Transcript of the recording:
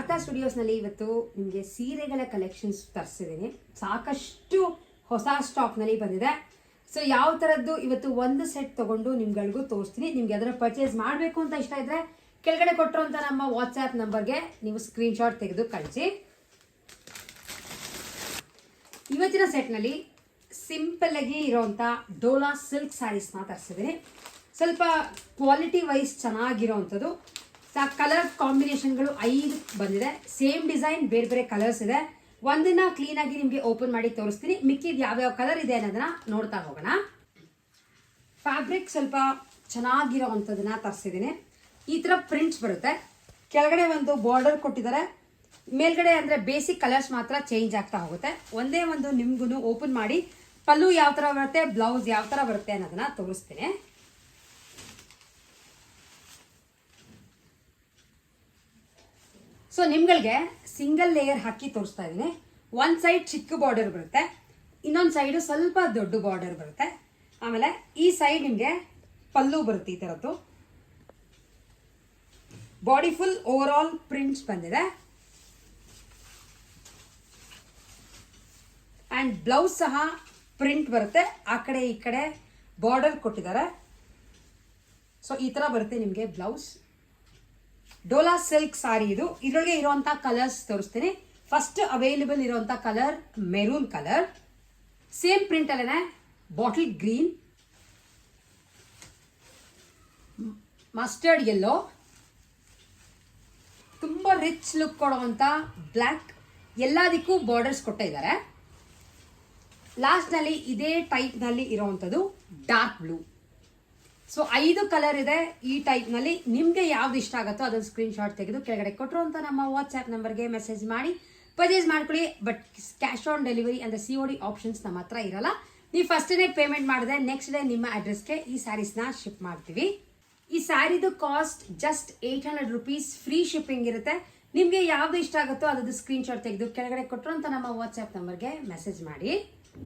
ವಾರ್ತಾ ಸ್ಟುಡಿಯೋಸ್ನಲ್ಲಿ ಇವತ್ತು ನಿಮಗೆ ಸೀರೆಗಳ ಕಲೆಕ್ಷನ್ಸ್ ತರಿಸಿದ್ದೀನಿ. ಸಾಕಷ್ಟು ಹೊಸ ಸ್ಟಾಕ್ನಲ್ಲಿ ಬಂದಿದೆ. ಸೊ ಯಾವ ಥರದ್ದು ಇವತ್ತು ಒಂದು ಸೆಟ್ ತಗೊಂಡು ನಿಮ್ಗಳಿಗೂ ತೋರಿಸ್ತೀನಿ. ನಿಮ್ಗೆ ಅದರ ಪರ್ಚೇಸ್ ಮಾಡಬೇಕು ಅಂತ ಇಷ್ಟ ಇದ್ರೆ ಕೆಳಗಡೆ ಕೊಟ್ಟಿರುವಂಥ ನಮ್ಮ ವಾಟ್ಸ್ಆ್ಯಪ್ ನಂಬರ್ಗೆ ನೀವು ಸ್ಕ್ರೀನ್ಶಾಟ್ ತೆಗೆದು ಕಳಿಸಿ. ಇವತ್ತಿನ ಸೆಟ್ನಲ್ಲಿ ಸಿಂಪಲ್ ಆಗಿ ಇರೋವಂಥ ಡೋಲಾ ಸಿಲ್ಕ್ ಸ್ಯಾರೀಸ್ನ ತರಿಸಿದ್ದೀನಿ. ಸ್ವಲ್ಪ ಕ್ವಾಲಿಟಿ ವೈಸ್ ಚೆನ್ನಾಗಿರೋವಂಥದ್ದು. ಕಲರ್ ಕಾಂಬಿನೇಷನ್ಗಳು 5 ಬಂದಿದೆ. ಸೇಮ್ ಡಿಸೈನ್, ಬೇರೆ ಬೇರೆ ಕಲರ್ಸ್ ಇದೆ. ಒಂದನ್ನ ಕ್ಲೀನಾಗಿ ನಿಮಗೆ ಓಪನ್ ಮಾಡಿ ತೋರಿಸ್ತೀನಿ. ಮಿಕ್ಕಿದ ಯಾವ್ಯಾವ ಕಲರ್ ಇದೆ ಅನ್ನೋದನ್ನ ನೋಡ್ತಾ ಹೋಗೋಣ. ಫ್ಯಾಬ್ರಿಕ್ ಸ್ವಲ್ಪ ಚೆನ್ನಾಗಿರೋವಂಥದ್ದನ್ನ ತರಿಸಿದ್ದೀನಿ. ಈ ಥರ ಪ್ರಿಂಟ್ಸ್ ಬರುತ್ತೆ. ಕೆಳಗಡೆ ಒಂದು ಬಾರ್ಡರ್ ಕೊಟ್ಟಿದ್ದಾರೆ. ಮೇಲ್ಗಡೆ ಅಂದರೆ ಬೇಸಿಕ್ ಕಲರ್ಸ್ ಮಾತ್ರ ಚೇಂಜ್ ಆಗ್ತಾ ಹೋಗುತ್ತೆ. ಒಂದೇ ಒಂದು ನಿಮ್ಗೂ ಓಪನ್ ಮಾಡಿ ಪಲ್ಲು ಯಾವ ಥರ ಬರುತ್ತೆ, ಬ್ಲೌಸ್ ಯಾವ ಥರ ಬರುತ್ತೆ ಅನ್ನೋದನ್ನ ತೋರಿಸ್ತೀನಿ. ಸೊ ನಿಮ್ಗಳಿಗೆ ಸಿಂಗಲ್ ಲೇಯರ್ ಹಾಕಿ ತೋರಿಸ್ತಾ ಇದ್ದೀನಿ. ಒಂದು ಸೈಡ್ ಚಿಕ್ಕ ಬಾರ್ಡರ್ ಬರುತ್ತೆ, ಇನ್ನೊಂದು ಸೈಡು ಸ್ವಲ್ಪ ದೊಡ್ಡ ಬಾರ್ಡರ್ ಬರುತ್ತೆ. ಆಮೇಲೆ ಈ ಸೈಡ್ ನಿಮಗೆ ಪಲ್ಲು ಬರುತ್ತೆ ಈ ಥರದ್ದು. Body full over all prints ಬಂದಿದೆ. ಆ್ಯಂಡ್ ಬ್ಲೌಸ್ ಸಹ ಪ್ರಿಂಟ್ ಬರುತ್ತೆ. ಆ ಕಡೆ ಈ ಕಡೆ ಬಾರ್ಡರ್ ಕೊಟ್ಟಿದ್ದಾರೆ. ಸೊ ಈ ಥರ ಬರುತ್ತೆ ನಿಮಗೆ ಬ್ಲೌಸ್. ಡೋಲಾ ಸಿಲ್ಕ್ ಸಾರಿ ಇದು. ಇದರೊಳಗೆ ಇರುವಂಥ ಕಲರ್ಸ್ ತೋರಿಸ್ತೀನಿ. ಫಸ್ಟ್ ಅವೈಲೇಬಲ್ ಇರುವಂಥ colour maroon colour. Same print ಅಲ್ಲೇ ಬಾಟಲ್ ಗ್ರೀನ್, ಮಸ್ಟರ್ಡ್ ಯೆಲ್ಲೋ, ತುಂಬ ರಿಚ್ ಲುಕ್ ಕೊಡುವಂಥ ಬ್ಲ್ಯಾಕ್. ಎಲ್ಲದಕ್ಕೂ ಬಾರ್ಡರ್ಸ್ ಕೊಟ್ಟಿದ್ದಾರೆ. ಲಾಸ್ಟ್ನಲ್ಲಿ ಇದೇ ಟೈಪ್ನಲ್ಲಿ ಇರೋವಂಥದ್ದು ಡಾರ್ಕ್ ಬ್ಲೂ. ಸೊ 5 ಕಲರ್ ಇದೆ ಈ ಟೈಪ್ನಲ್ಲಿ. ನಿಮಗೆ ಯಾವ್ದು ಇಷ್ಟ ಆಗುತ್ತೋ ಅದನ್ನು ಸ್ಕ್ರೀನ್ಶಾಟ್ ತೆಗೆದು ಕೆಳಗಡೆ ಕೊಟ್ಟಿರುವಂಥ ನಮ್ಮ ವಾಟ್ಸ್ಆ್ಯಪ್ ನಂಬರ್ಗೆ ಮೆಸೇಜ್ ಮಾಡಿ ಪರ್ಚೇಸ್ ಮಾಡ್ಕೊಳ್ಳಿ. ಬಟ್ ಕ್ಯಾಶ್ ಆನ್ ಡೆಲಿವರಿ ಅಂದರೆ COD ಆಪ್ಷನ್ಸ್ ನಮ್ಮ ಹತ್ರ ಇರಲ್ಲ. ನೀವು ಫಸ್ಟೇ ಪೇಮೆಂಟ್ ಮಾಡಿದ್ರೆ ನೆಕ್ಸ್ಟ್ ಡೇ ನಿಮ್ಮ ಅಡ್ರೆಸ್ಗೆ ಈ ಸ್ಯಾರೀಸ್ನ ಶಿಪ್ ಮಾಡ್ತೀವಿ. ಈ ಸ್ಯಾರಿದು cost just 800 rupees. Free shipping ಇರುತ್ತೆ. ನಿಮಗೆ ಯಾವ್ದು ಇಷ್ಟ ಆಗುತ್ತೋ ಅದ್ರದ್ದು ಸ್ಕ್ರೀನ್ಶಾಟ್ ತೆಗೆದು ಕೆಳಗಡೆ ಕೊಟ್ಟಿರುವಂಥ ನಮ್ಮ ವಾಟ್ಸ್ಆ್ಯಪ್ ನಂಬರ್ಗೆ ಮೆಸೇಜ್ ಮಾಡಿ.